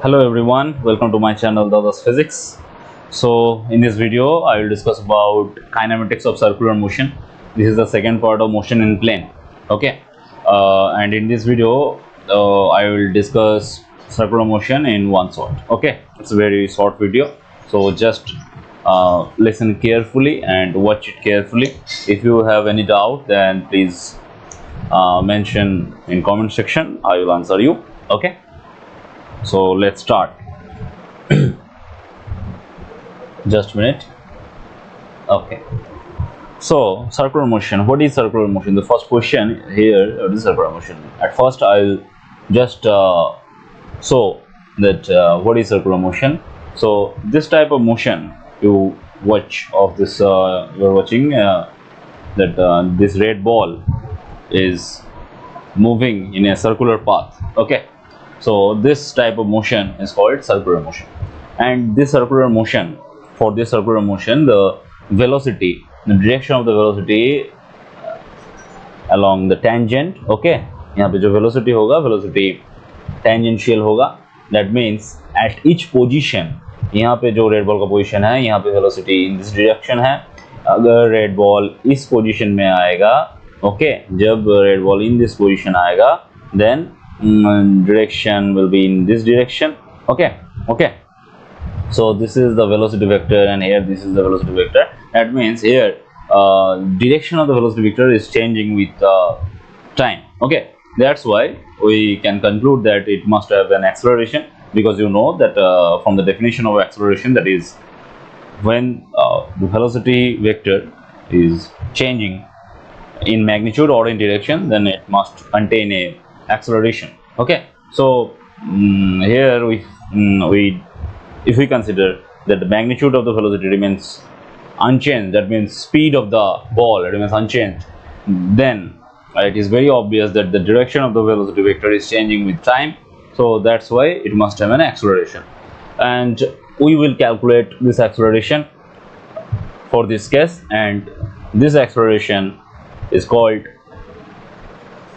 Hello everyone, welcome to my channel Dada's Physics. So in this video I will discuss about kinematics of circular motion. This is the second part of motion in plane. Okay, and in this video I will discuss circular motion in one shot. Okay, it's a very short video, so just listen carefully and watch it carefully. If you have any doubt, then please mention in comment section. I will answer you. Okay, so let's start. Just a minute. Okay, so circular motion. What is circular motion? The first question here, what is circular motion? At first I'll just show that what is circular motion. So this type of motion you watch of this, you're watching that this red ball is moving in a circular path. Okay, so this type of motion is called circular motion. And this circular motion, for this circular motion, the velocity, the direction of the velocity along the tangent, okay, यहाँ पे जो velocity होगा, velocity tangential होगा. That means at each position, यहाँ पे जो red ball का position है, यहाँ पे velocity in this direction है. अगर red ball इस position में आएगा, okay, जब red ball in this position आएगा, then direction will be in this direction. Okay, so this is the velocity vector, and here this is the velocity vector. That means here direction of the velocity vector is changing with time. Okay, that's why we can conclude that it must have an acceleration, because you know that from the definition of acceleration, that is when the velocity vector is changing in magnitude or in direction, then it must contain a acceleration. Okay, so here if we consider that the magnitude of the velocity remains unchanged, that means speed of the ball remains unchanged, then it is very obvious that the direction of the velocity vector is changing with time. So that's why it must have an acceleration, and we will calculate this acceleration for this case, and this acceleration is called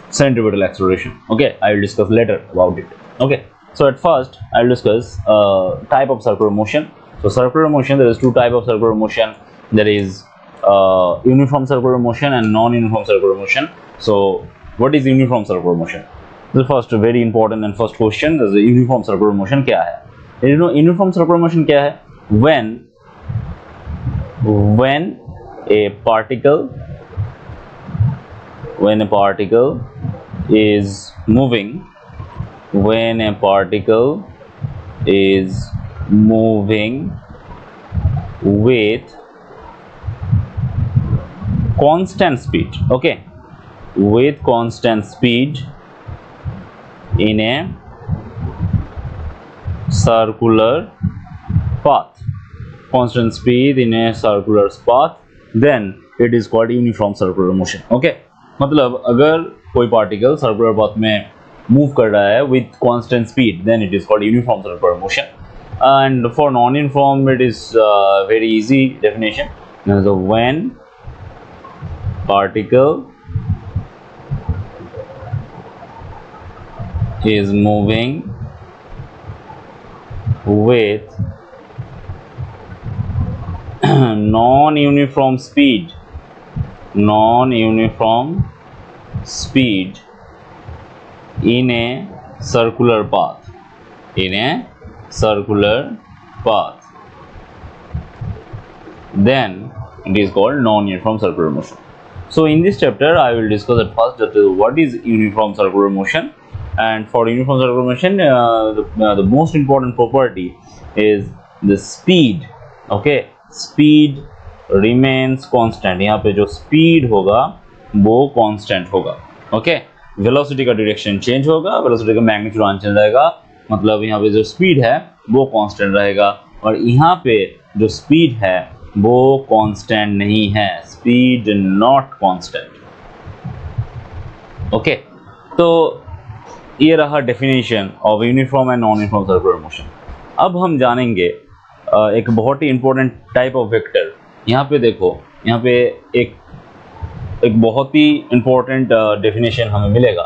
centripetal acceleration. Okay, I will discuss later about it. Okay, so at first I will discuss type of circular motion. So circular motion, there is two type of circular motion. There is uniform circular motion and non-uniform circular motion. So what is uniform circular motion? The first very important and first question is the uniform circular motion क्या है? You know uniform circular motion क्या है? When a particle is moving with constant speed, okay, with constant speed in a circular path, then it is called uniform circular motion. Okay, मतलब अगर कोई particle circular path में move कर रहा है with constant speed, then it is called uniform circular motion. And for non uniform it is very easy definition. So when particle is moving with non-uniform speed in a circular path, then it is called non-uniform circular motion. So in this chapter I will discuss at first that what is uniform circular motion. And for uniform circular motion, the most important property is the speed. Okay, speed remains constant. यहाँ पे जो speed होगा वो constant होगा. Okay, velocity का direction change होगा, velocity का magnitude unchange रहेगा, मतलब यहाँ पे जो speed है वो constant रहेगा, और यहाँ पे जो speed है वो constant नहीं है, speed not constant. Okay, तो ये रहा definition of uniform and non-uniform circular motion. अब हम जानेंगे एक बहुत ही important type of vector. यहाँ पे देखो, यहाँ पे एक बहुत ही important definition हमें मिलेगा.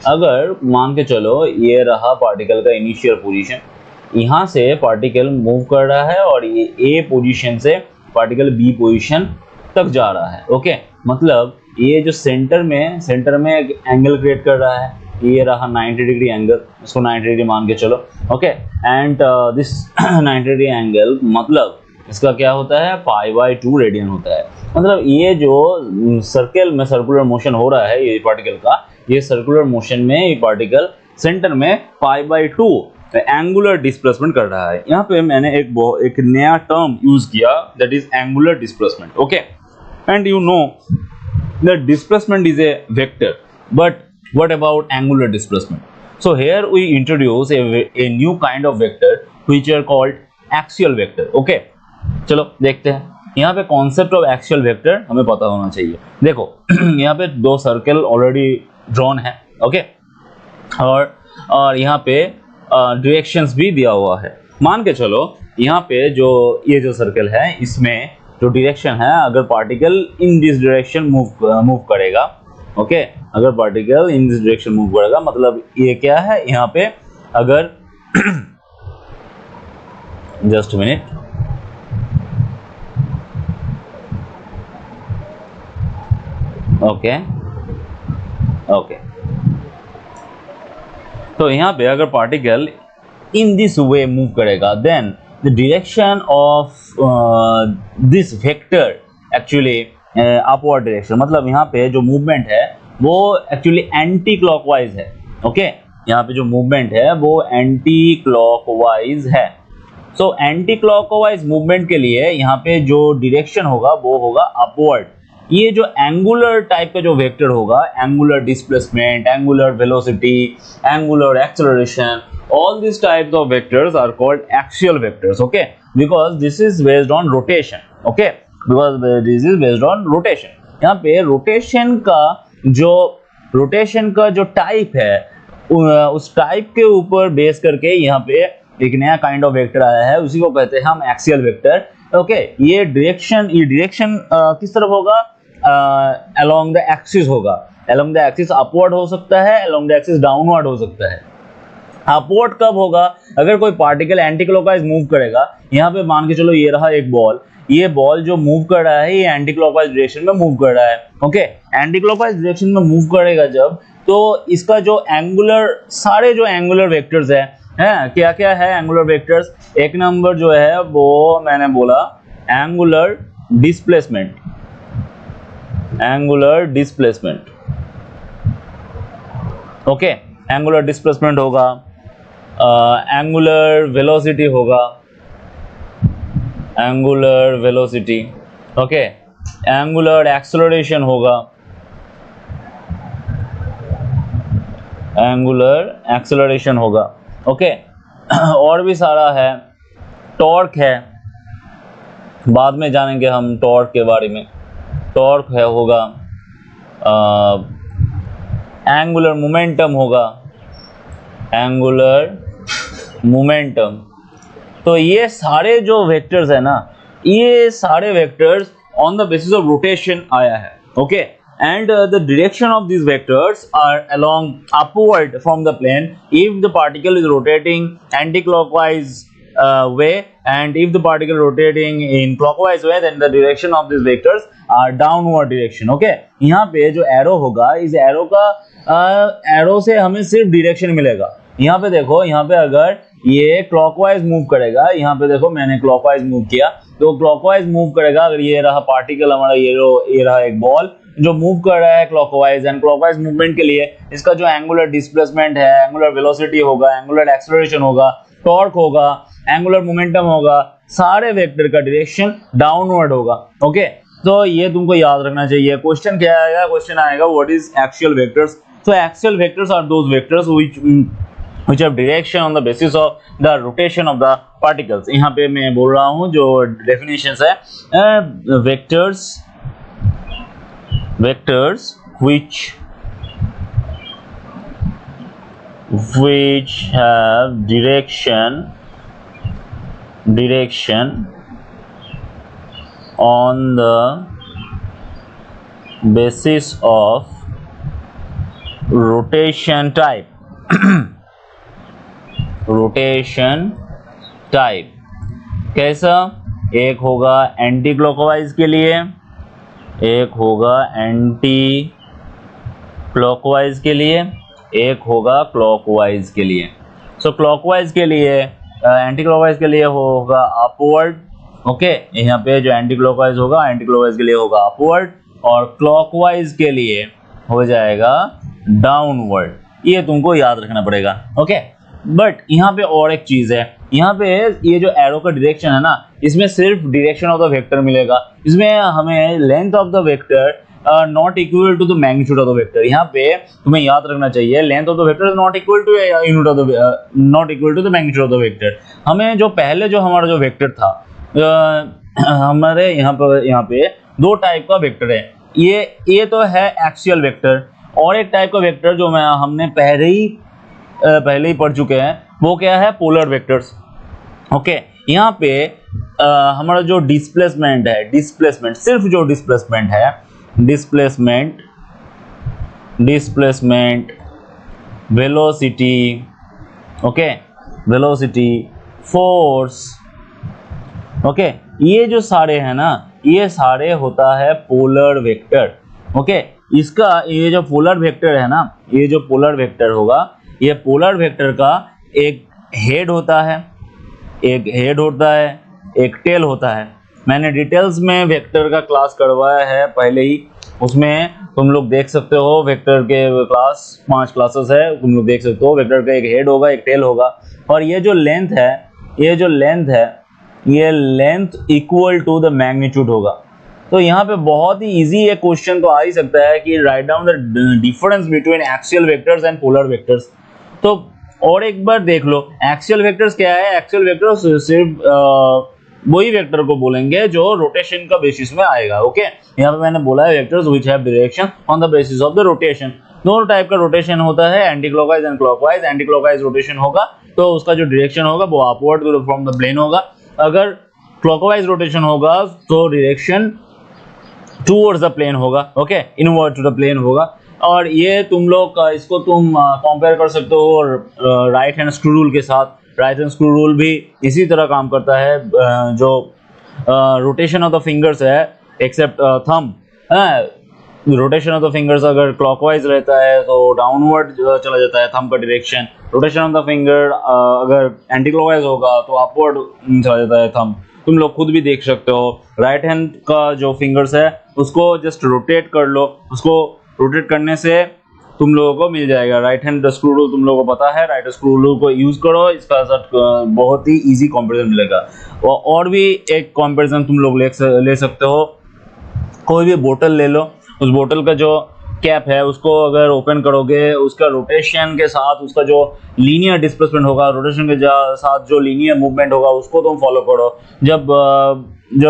अगर मान के चलो ये रहा पार्टिकल का इनिशियल पोजीशन, यहाँ से पार्टिकल मूव कर रहा है और ये ए पोजीशन से पार्टिकल बी पोजीशन तक जा रहा है। ओके, मतलब ये जो सेंटर में एक एंगल क्रिएट कर रहा है, ये रहा 90 डिग्री एंगल, इसको 90 डिग्री मान के चलो। Okay, and this 90 degree angle मतलब इसका क्या होता है, π/2 रेडियन होता है। मतलब ये जो सर्कल में सर्कुलर मोशन हो रहा है ये पार्टिकल का, ये सर्कुलर मोशन में ये पार्टिकल सेंटर में π/2 एंगुलर डिस्प्लेसमेंट कर रहा है। यहाँ पे मैंने एक नया टर्म यूज किया, that is angular displacement. Okay, and you know that displacement is a vector, but what about angular displacement? So here we introduce a new kind of vector which are called axial vector. Okay, चलो देखते हैं। यहाँ पे concept of axial vector हमें पता होना चाहिए। देखो यहाँ पे दो सर्कल ऑलरेडी ड्रॉन है। ओके, और यहाँ पे डायरेक्शंस भी दिया हुआ है। मान के चलो यहाँ पे ये जो सर्कल है इसमें जो डायरेक्शन है, अगर particle in this direction move करेगा, ओके, अगर particle in this direction move करेगा मतलब ये क्या है, यहाँ पे अगर जस्ट मिनट, ओके, तो यहाँ पे अगर particle in this way move करेगा, then the direction of this vector actually upward direction, मतलब यहाँ पे जो मूवमेंट है वो एक्चुअली एंटी क्लॉकवाइज है। ओके, यहाँ पे जो मूवमेंट है वो एंटी क्लॉकवाइज है। सो एंटी क्लॉकवाइज मूवमेंट के लिए यहाँ पे जो डायरेक्शन होगा वो होगा अपवर्ड। ये जो एंगुलर टाइप का जो वेक्टर होगा, angular displacement, angular velocity, angular acceleration, all these types of vectors are called axial vectors. Okay, because this is based on rotation. Okay, because this is based on rotation. यहाँ पे rotation का जो type है उस type के ऊपर base करके यहाँ पे एक नया काइंड ऑफ वेक्टर आया है, उसी को कहते हैं हम एक्सियल वेक्टर। ओके, ये डायरेक्शन किस तरफ होगा, अलोंग द एक्सिस होगा। अलोंग द एक्सिस अपवर्ड हो सकता है, अलोंग द एक्सिस डाउनवर्ड हो सकता है। अपवर्ड कब होगा, अगर कोई पार्टिकल एंटी क्लॉकवाइज मूव करेगा। यहाँ पे मान के चलो ये रहा एक बॉल, ये बॉल जो मूव कर रहा है ये एंटी क्लॉकवाइज डायरेक्शन में मूव कर रहा है। ओके, एंटी क्लॉकवाइज डायरेक्शन में मूव करेगा जब, तो इसका जो सारे जो एंगुलर वेक्टर्स है क्या क्या है एंगुलर वेक्टर्स, एक नंबर जो है वो मैंने बोला angular displacement. Okay, angular displacement होगा, एंगुलर वेलोसिटी होगा, angular velocity. Okay, angular acceleration होगा, एंगुलर एक्सेलरेशन होगा। ओके, और भी सारा है, टॉर्क है, बाद में जानेंगे हम टॉर्क के बारे में। टॉर्क है होगा, एंगुलर मोमेंटम होगा, एंगुलर मोमेंटम। तो ये सारे जो वेक्टर्स है ना, ये सारे vectors on the basis of rotation आया है। Okay, and the direction of these vectors are along upward from the plane if the particle is rotating anti-clockwise way, and if the particle rotating in clockwise way, then the direction of these vectors are downward direction. Okay, यहाँ पे जो arrow होगा, इस arrow से हमें सिर्फ direction मिलेगा। यहाँ पे देखो, यहाँ पे अगर ये क्लॉकवाइज मूव करेगा, यहाँ पे देखो मैंने क्लॉकवाइज मूव किया, तो क्लॉकवाइज मूव करेगा। अगर ये रहा पार्टिकल हमारा, ये रहा एक बॉल जो मूव कर रहा है क्लॉकवाइज, एंड क्लॉकवाइज मूवमेंट के लिए इसका जो एंगुलर डिस्प्लेसमेंट है, एंगुलर वेलोसिटी होगा, एंगुलर एक्सेलरेशन होगा, टॉर्क होगा, एंगुलर मोमेंटम होगा, सारे वेक्टर का डायरेक्शन डाउनवर्ड होगा। ओके, तो ये तुमको याद रखना चाहिए। क्वेश्चन क्या आएगा, क्वेश्चन आएगा what is axial vectors. So axial vectors are those vectors which have direction on the basis of the rotation of the particles। यहाँ पे मैं बोल रहा हूँ जो definitions है, vectors which have direction on the basis of rotation type rotation type. कैसा? एक होगा एंटी क्लॉकवाइज के लिए, एक होगा एंटी क्लॉकवाइज के लिए, एक होगा क्लॉकवाइज के लिए। सो क्लॉकवाइज के लिए, एंटी क्लॉकवाइज के लिए होगा अपवर्ड। ओके, यहाँ पे जो एंटी क्लॉकवाइज होगा, एंटी क्लॉकवाइज के लिए होगा अपवर्ड, और क्लॉकवाइज के लिए हो जाएगा डाउनवर्ड। ये तुमको याद रखना पड़ेगा। ओके, बट यहाँ पे और एक चीज है, यहाँ पे ये जो एरो का डायरेक्शन है ना, इसमें सिर्फ डायरेक्शन ऑफ द वेक्टर मिलेगा। इसमें हमें length of the vector not equal to the magnitude of the vector. यहाँ पे तुम्हें याद रखना चाहिए, length of the vector is not equal to unit of the not equal to the magnitude of the vector. हमें जो पहले जो हमारा जो वेक्टर था, हमारे यहाँ पे दो टाइप का वेक्टर है। ये तो है एक्सियल वेक्टर, और एक टाइप का वेक्टर जो हमने पहले ही पढ़ चुके हैं, वो क्या है? Polar vectors. ओके, यहाँ पे हमारा जो डिस्प्लेसमेंट है, डिस्प्लेसमेंट सिर्फ जो डिस्प्लेसमेंट है, displacement velocity, okay, velocity, force, okay, ये जो सारे हैं ना, ये सारे होता है पोलर वेक्टर। ओके, इसका ये जो पोलर वेक्टर है ना, ये जो पोलर वेक्टर होगा, ये पोलर वेक्टर का एक हेड होता है, एक टेल होता है। मैंने डिटेल्स में वेक्टर का क्लास करवाया है पहले ही, उसमें तुम लोग देख सकते हो। वेक्टर के क्लास 5 क्लासेस है, तुम लोग देख सकते हो। वेक्टर का एक हेड होगा, एक टेल होगा, और ये जो लेंथ है, ये length equal to the magnitude होगा। तो यहाँ पे बहुत ही इजी एक क्वेश्चन तो आ ही सकता है कि write down the difference between axial vectors and polar vectors. तो और एक बार देख लो, एक्सियल वेक्टर्स क्या है? एक्सियल वेक्टर्स सिर्फ वही वेक्टर को बोलेंगे जो रोटेशन का बेसिस में आएगा। ओके, यहाँ पे मैंने बोला है vectors which have direction on the basis of the rotation. दोनों टाइप का रोटेशन होता है, anti clockwise and clockwise. Anti clockwise rotation होगा तो उसका जो डायरेक्शन होगा वो अपवर्ड फ्रॉम द प्लेन होगा। अगर क्लॉकवाइज रोटेशन होगा तो डायरेक्शन टुवर्ड्स द प्लेन होगा। Okay, inward to the plane होगा। और ये तुम लोग इसको तुम कंपेयर कर सकते हो राइट हैंड स्क्रू रूल के साथ। राइट हैंड स्क्रू रूल भी इसी तरह काम करता है, जो रोटेशन ऑफ द फिंगर्स है except thumb. Rotation of the fingers अगर क्लॉकवाइज रहता है तो डाउनवर्ड चला जाता है थंब का direction. Rotation of the finger अगर एंटी क्लॉकवाइज होगा तो अपवर्ड चला जाता है थंब। तुम लोग खुद भी देख सकते हो। राइट हैंड का जो फिंगर्स है उसको जस्ट रोटेट कर लो, उसको रोटेट करने से तुम लोगों को मिल जाएगा। राइट हैंड स्क्रू रूल तुम लोगों को पता है, राइट स्क्रू रूल को यूज करो, इसका बहुत ही इजी कंपैरिजन मिलेगा। और भी एक कंपैरिजन तुम लोग ले सकते हो। कोई भी बोतल ले लो, उस बोतल का जो कैप है उसको अगर ओपन करोगे, उसका रोटेशन के साथ उसका जो लीनियर डिस्प्लेसमेंट होगा, रोटेशन के साथ जो लीनियर मूवमेंट होगा उसको तुम फॉलो करो। जब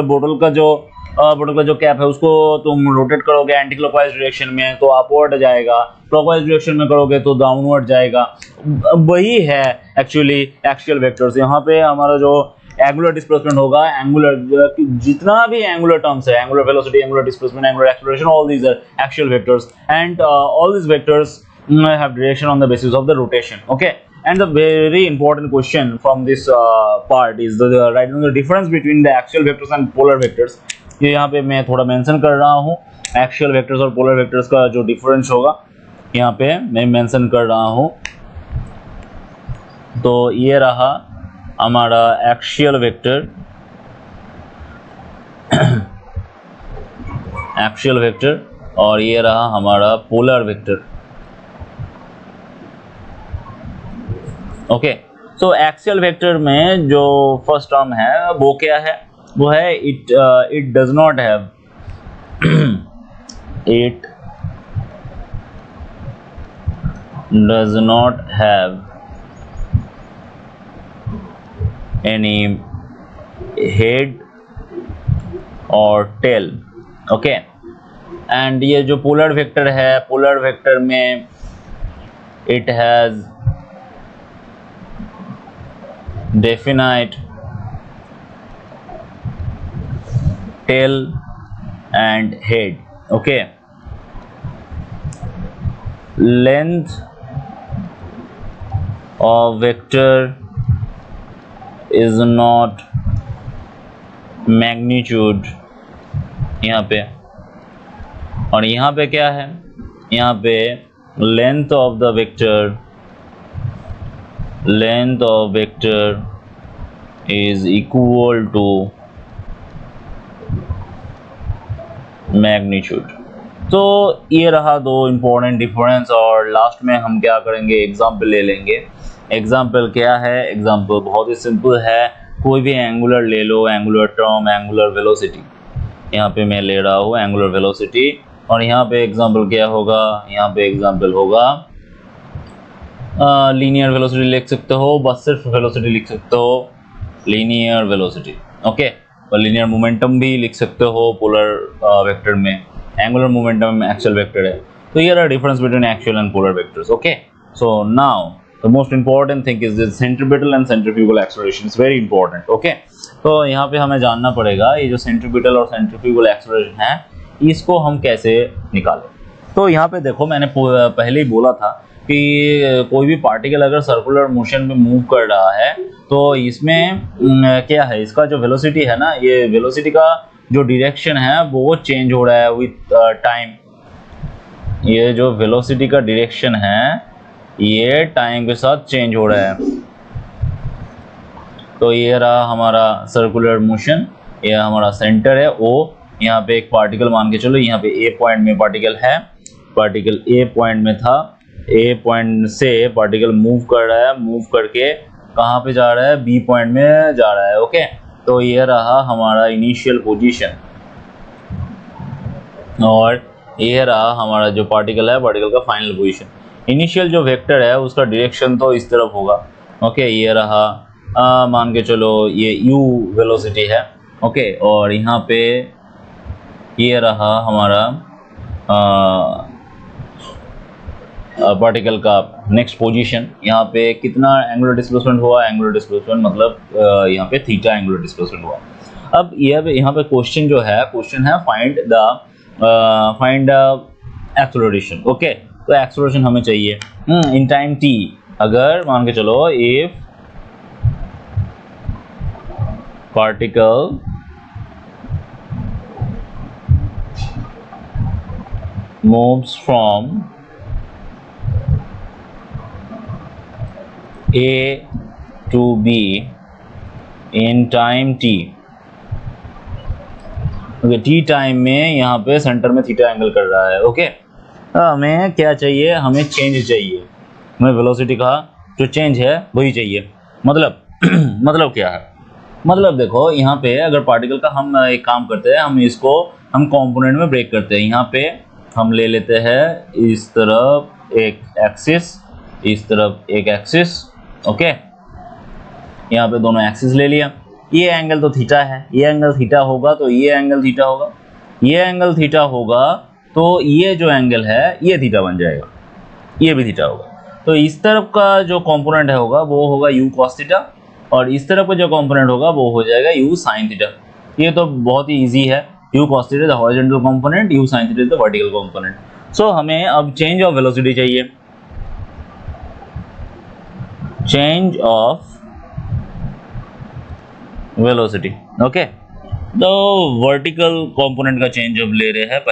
बोतल का जो कैप है उसको तुम रोटेट करोगे एंटी क्लॉकवाइज डायरेक्शन में तो अपवर्ड जाएगा, क्लॉकवाइज डायरेक्शन में करोगे तो डाउनवर्ड जाएगा। वही है एक्चुअली एक्सियल वेक्टर्स। यहाँ पे हमारा जो एंगुलर डिस्प्लेसमेंट होगा, एंगुलर जितना भी एंगुलर टर्म्स है, angular velocity, angular displacement, angular acceleration, all these are axial vectors and all these vectors have direction on the basis of the rotation. Okay, and the very important question from this part is writing the difference between the axial vectors and polar vectors. ये यहाँ पे मैं थोड़ा mention कर रहा हूँ, axial vectors और polar vectors का जो डिफरेंस होगा यहाँ पे मैं मेंशन कर रहा हूँ। तो ये रहा हमारा एक्सियल वेक्टर, एक्सियल वेक्टर, और ये रहा हमारा पोलर वेक्टर। ओके, सो एक्सियल वेक्टर में जो फर्स्ट टर्म है वो क्या है? वो है it does not have it does not have any head or tail. okay, and ये जो पोलर वेक्टर है, पोलर वेक्टर में it has definite tail and head. okay, length of vector is not magnitude यहाँ पे, और यहाँ पे क्या है, यहाँ पे length of the vector, length of vector is equal to magnitude. तो ये रहा दो इंपॉर्टेंट डिफरेंस, और लास्ट में हम क्या करेंगे, एग्जाम्पल ले लेंगे। एग्जाम्पल क्या है, एग्जाम्पल बहुत ही सिंपल है, कोई भी एंगुलर ले लो, एंगुलर टर्म, एंगुलर वेलोसिटी, यहाँ पे मैं ले रहा हूँ एंगुलर वेलोसिटी, और यहाँ पे एग्जाम्पल क्या होगा, यहाँ पे एग्जाम्पल होगा लीनियर वेलोसिटी लिख सकते हो, बस सिर्फ वेलोसिटी लिख सकते हो, लीनियर वेलोसिटी, ओके। और लीनियर मोमेंटम भी लिख सकते हो पोलर वेक्टर में, एंगुलर मोमेंटम एक्चुअल वेक्टर है। तो ये रहा difference between actual and polar vectors, okay. So now the most important thing is this centripetal and centrifugal acceleration is very important, okay. तो यहाँ पे हमें जानना पड़ेगा ये जो सेंट्रीपिटल और सेंट्रीफ्यूगल एक्सेलरेशन है इसको हम कैसे निकालें। तो यहाँ पे देखो, मैंने पहले ही बोला था कि कोई भी पार्टिकल अगर सर्कुलर मोशन में मूव कर रहा है तो इसमें क्या है, इसका जो वेलोसिटी है ना, ये वेलोसिटी का जो डायरेक्शन है वो चेंज हो रहा है विथ टाइम। ये जो वेलोसिटी का डायरेक्शन है ये टाइम के साथ चेंज हो रहा है। तो ये रहा हमारा सर्कुलर मोशन, ये हमारा सेंटर है ओ, यहाँ पे एक पार्टिकल मान के चलो, यहाँ पे ए पॉइंट में पार्टिकल है, पार्टिकल ए पॉइंट में था, ए पॉइंट से पार्टिकल मूव कर रहा है, मूव करके कहाँ पे जा रहा है, बी पॉइंट में जा रहा है, ओके। तो ये रहा हमारा इनिशियल पोजीशन, और ये रहा हमारा जो पार्टिकल है, पार्टिकल का फाइनल पोजीशन। इनिशियल जो वेक्टर है उसका डायरेक्शन तो इस तरफ होगा, ओके। ये रहा मान के चलो ये u वेलोसिटी है, ओके। और यहाँ पे ये रहा हमारा पार्टिकल का नेक्स्ट पोजीशन। यहाँ पे कितना एंगुलर डिस्प्लेसमेंट हुआ, एंगुलर डिस्प्लेसमेंट मतलब यहाँ पे थीटा एंगुलर डिस्प्लेसमेंट हुआ। अब यहाँ पे क्वेश्चन जो है, क्वेश्चन है फाइंड एक्सेलरेशन, ओके। तो एक्सेलरेशन हमें चाहिए इन टाइम t, अगर मान के चलो if particle moves from A to B in time t, okay. T time में यहाँ पे सेंटर में थीटा एंगल कर रहा है, ओके। हमें क्या चाहिए, हमें चेंज चाहिए, हमें वेलोसिटी का जो चेंज है वही चाहिए। मतलब मतलब क्या है, मतलब देखो यहाँ पे अगर पार्टिकल का हम एक काम करते हैं, हम इसको हम कंपोनेंट में ब्रेक करते हैं। यहाँ पे हम ले लेते हैं इस तरफ एक एक्सिस, इस तरफ एक एक्सिस, ओके। यहाँ पे दोनों एक्सिस ले लिया, ये एंगल तो थीटा है, ये एंगल थीटा होगा तो ये एंगल थीटा होगा, ये एंगल थीटा होगा तो ये जो एंगल है ये थीटा बन जाएगा, ये भी थीटा होगा। तो इस तरफ का जो कंपोनेंट है होगा वो होगा u cos थीटा, और इस तरफ का जो कंपोनेंट होगा वो हो जाएगा u sin थीटा। ये तो बहुत ही इजी है, u cos theta the horizontal component, u sin theta the vertical component. So हमें अब चेंज ऑफ वेलोसिटी चाहिए, चेंज ऑफ वेलोसिटी, ओके। तो वर्टिकल कंपोनेंट का चेंज अब ले रहे हैं,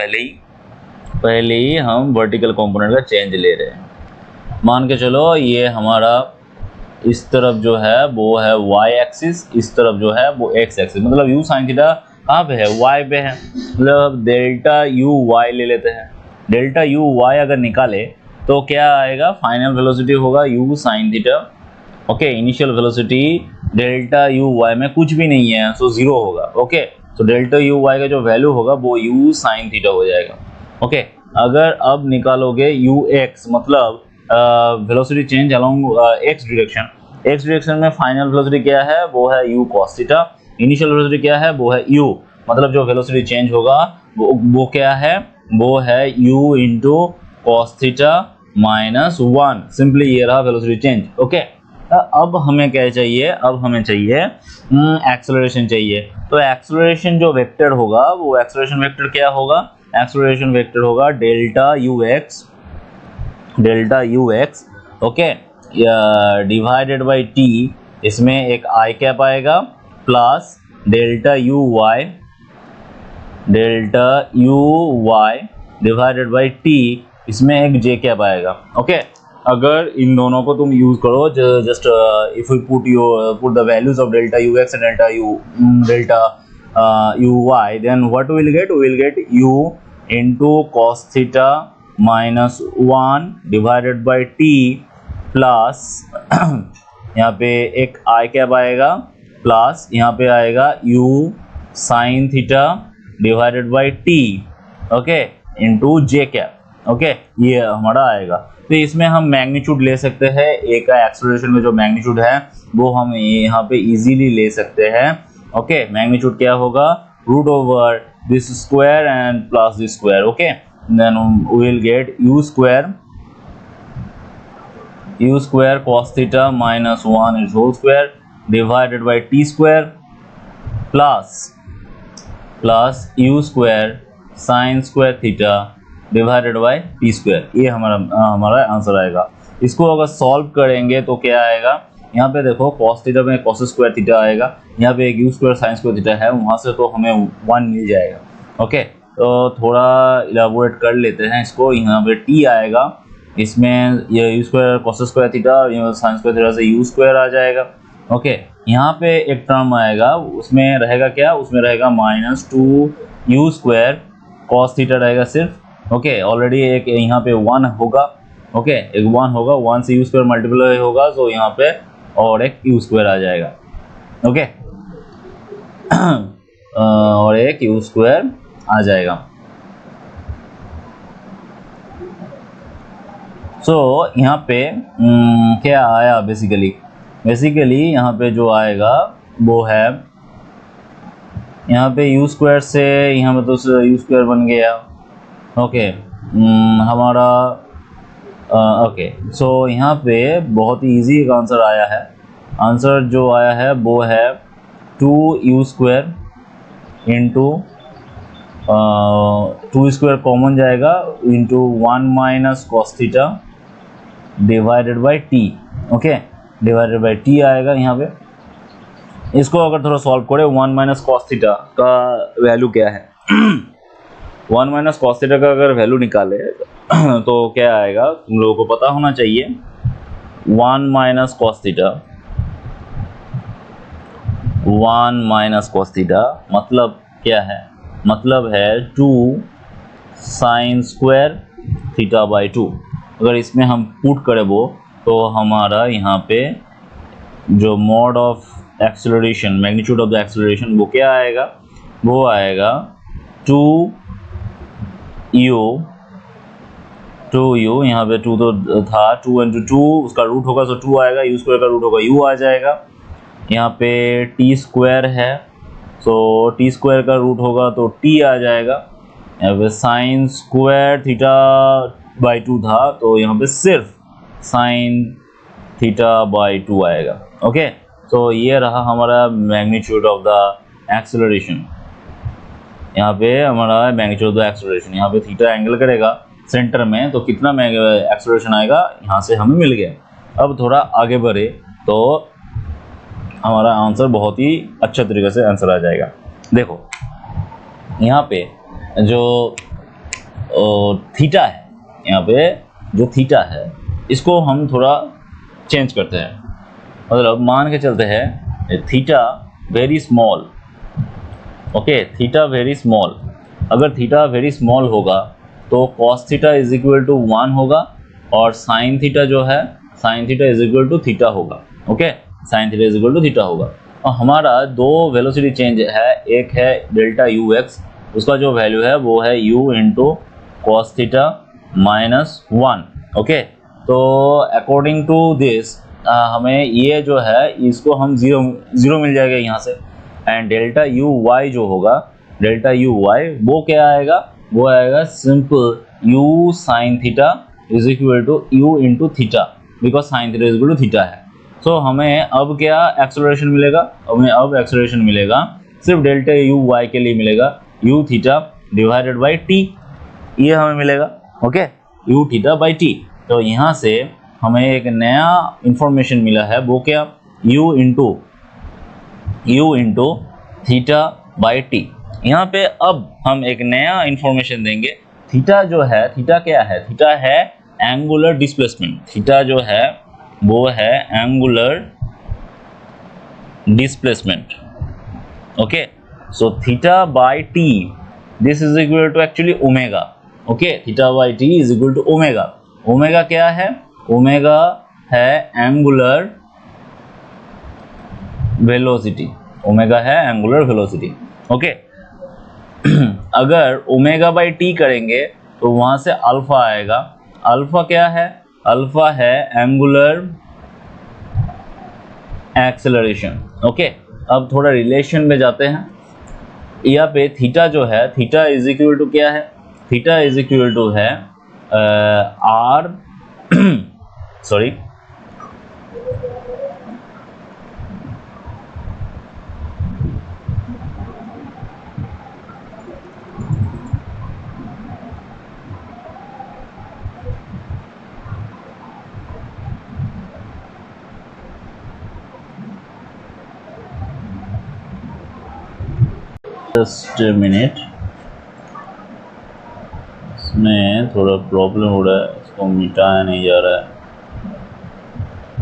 पहले ही हम वर्टिकल कंपोनेंट का चेंज ले रहे हैं। मान के चलो ये हमारा इस तरफ जो है वो है y एक्सिस, इस तरफ जो है वो x एक्सिस, मतलब u sin थीटा कहाँ पे है, y पे है, मतलब डेल्टा u y ले लेते हैं। डेल्टा u y अगर निकाले तो क्या आएगा, फाइनल वेलोसिटी होगा u sin theta, okay. Initial velocity delta u y में कुछ भी नहीं है, सो जीरो होगा, ओके। तो डेल्टा u y का जो वैल्यू होगा वो u sin थीटा हो जाएगा, ओके। अगर अब निकालोगे u x, मतलब velocity change along x direction में फाइनल वेलोसिटी क्या है, वो है u cos theta. Initial velocity क्या है, वो है u, मतलब जो वेलोसिटी चेंज होगा वो क्या है, वो है u into cos theta minus 1। Simply ये रहा वेलोसिटी चेंज, ओके। अब हमें क्या चाहिए, अब हमें चाहिए एक्सेलरेशन चाहिए। तो एक्सेलरेशन जो वेक्टर होगा वो एक्सेलरेशन वेक्टर क्या होगा, एक्सेलरेशन वेक्टर होगा delta u x, okay, divided by t इसमें एक आई कैप आएगा plus delta u y divided by t, इसमें एक जे कैप आएगा। ओके, अगर इन दोनों को तुम यूज करो, just if you put the values of delta u x and delta u y, then what will get you into cos theta minus 1 divided by t plus यहाँ पे एक आई कैप आएगा plus यहाँ पे आएगा u sine theta divided by T, okay, into J cap. Okay, ये हमारा आएगा। तो इसमें हम मैग्नीट्यूड ले सकते हैं, ए का एक्सेलरेशन में जो मैग्नीट्यूड है वो हम यहाँ पे इजीली ले सकते हैं। ओके, मैग्नीट्यूड क्या होगा, root over this square and plus this square. Okay, then we will get u square cos theta minus 1 is whole square divided by t square plus u square sine square theta divided by t square. ये हमारा answer आएगा। इसको अगर solve करेंगे तो क्या आएगा, यहाँ पे देखो cos थीटा में cos स्क्वायर थीटा आएगा, यहाँ पे एक u square sine square theta है, वहाँ से तो हमें 1 मिल जाएगा। ओके, तो थोड़ा इलाबोरेट कर लेते हैं इसको। यहाँ पे t आएगा, इसमें ये u square cos square theta sine square theta से u स्क्वायर आ जाएगा। ओके, यहाँ पे एक टर्म आएगा, उसमें रहेगा क्या, उसमें रहेगा minus 2u square cos theta रहेगा सिर्फ। ओके, ऑलरेडी एक यहाँ पे 1 होगा। ओके, एक 1 होगा, 1 से u स्क्वायर मल्टीप्लाई होगा तो यहाँ पे और एक u स्क्वायर आ जाएगा। ओके और एक u स्क्वायर आ जाएगा। सो यहाँ पे क्या आया, बेसिकली यहाँ पे जो आएगा वो है, यहाँ पे u स्क्वायर से यहाँ पे तो u स्क्वायर बन गया। ओके, हमारा ओके, सो यहाँ पे बहुत ही इजी एक आंसर आया है। आंसर जो आया है वो है 2u square into 2 square common जाएगा into 1 minus cos theta divided by T. Okay, divided by T आएगा यहाँ पे। इसको अगर थोड़ा सॉल्व करें, 1 माइनस कॉस थीटा का वैल्यू क्या है 1 माइनस कॉस थीटा का अगर वैल्यू निकाले तो क्या आएगा, तुम लोगों को पता होना चाहिए। 1 माइनस कॉस थीटा मतलब क्या है, मतलब है 2 साइन स्क्वायर थीटा बाई 2। अगर इसमें हम पुट करें वो, तो हमारा यहाँ पे जो mode of acceleration, magnitude of the acceleration वो क्या आएगा, वो आएगा 2u, यहाँ पे 2 तो था, 2 इंटू 2 उसका रूट होगा तो 2 आएगा, u स्क्वायर का रूट होगा u आ जाएगा। यहाँ पे t स्क्वायर है, सो t स्क्वायर का रूट होगा तो t आ जाएगा। यहाँ पे साइन स्क्वायर थीटा बाई 2 था, तो यहाँ पे सिर्फ साइन थीटा बाई 2 आएगा। ओके, तो ये रहा हमारा मैग्नीट्यूड ऑफ द एक्सेलरेशन। यहाँ पे हमारा मैग्नीट्यूड ऑफ द एक्सेलरेशन, यहाँ पे थीटा एंगल करेगा सेंटर में, तो कितना एक्सेलरेशन आएगा यहाँ से हमें मिल गया। अब थोड़ा आगे बढ़े तो हमारा आंसर बहुत ही अच्छा तरीके से आंसर आ जाएगा। देखो यहाँ पे जो थीटा है, यहाँ पे जो थीटा है इसको हम थोड़ा चेंज करते हैं। मतलब मान के चलते हैं theta very small. Okay, theta very small, अगर थीटा वेरी स्मॉल होगा तो cos theta is equal to 1 होगा, और साइन थीटा जो है, sine theta is equal to theta होगा। Okay, sine theta is equal to theta होगा। और हमारा दो वेलोसिटी चेंज है, एक है डेल्टा यू एक्स, उसका जो वैल्यू है वो है u into cos theta minus 1। Okay, तो अकॉर्डिंग टू दिस हमें ये जो है इसको हम ज़ीरो मिल जाएगा यहाँ से। एंड डेल्टा यू वाई जो होगा, डेल्टा यू वाई वो क्या आएगा, वो आएगा simple u sine theta is equal to u into theta, because sine theta is equal to theta है। सो हमें अब क्या एक्सेलरेशन मिलेगा, हमें अब एक्सेलरेशन मिलेगा सिर्फ डेल्टा यू वाई के लिए मिलेगा u theta divided by T, ये हमें मिलेगा। Okay, u theta by T. तो यहाँ से हमें एक नया इंफॉर्मेशन मिला है, वो क्या, u into theta by T. यहाँ पे अब हम एक नया इंफॉर्मेशन देंगे। थीटा जो है, थीटा क्या है? थीटा है एंगुलर डिस्प्लेसमेंट। थीटा जो है वो है angular displacement. Okay, so theta by t, this is equal to actually omega. Okay, theta by t is equal to omega. Omega क्या है? ओमेगा है एंगुलर वेलोसिटी। ओमेगा है एंगुलर वेलोसिटी। ओके, अगर omega by t करेंगे तो वहां से alpha आएगा। अल्फा क्या है? अल्फा है एंगुलर एक्सेलरेशन। ओके, अब थोड़ा रिलेशन में जाते हैं। यहाँ पे थीटा जो है, थीटा इज इक्वल टू क्या है? थीटा इज इक्वल टू है आर सॉरी जस्ट मिनट, इसमें थोड़ा प्रॉब्लम हो रहा है, इसको मिटाया नहीं जा रहा है।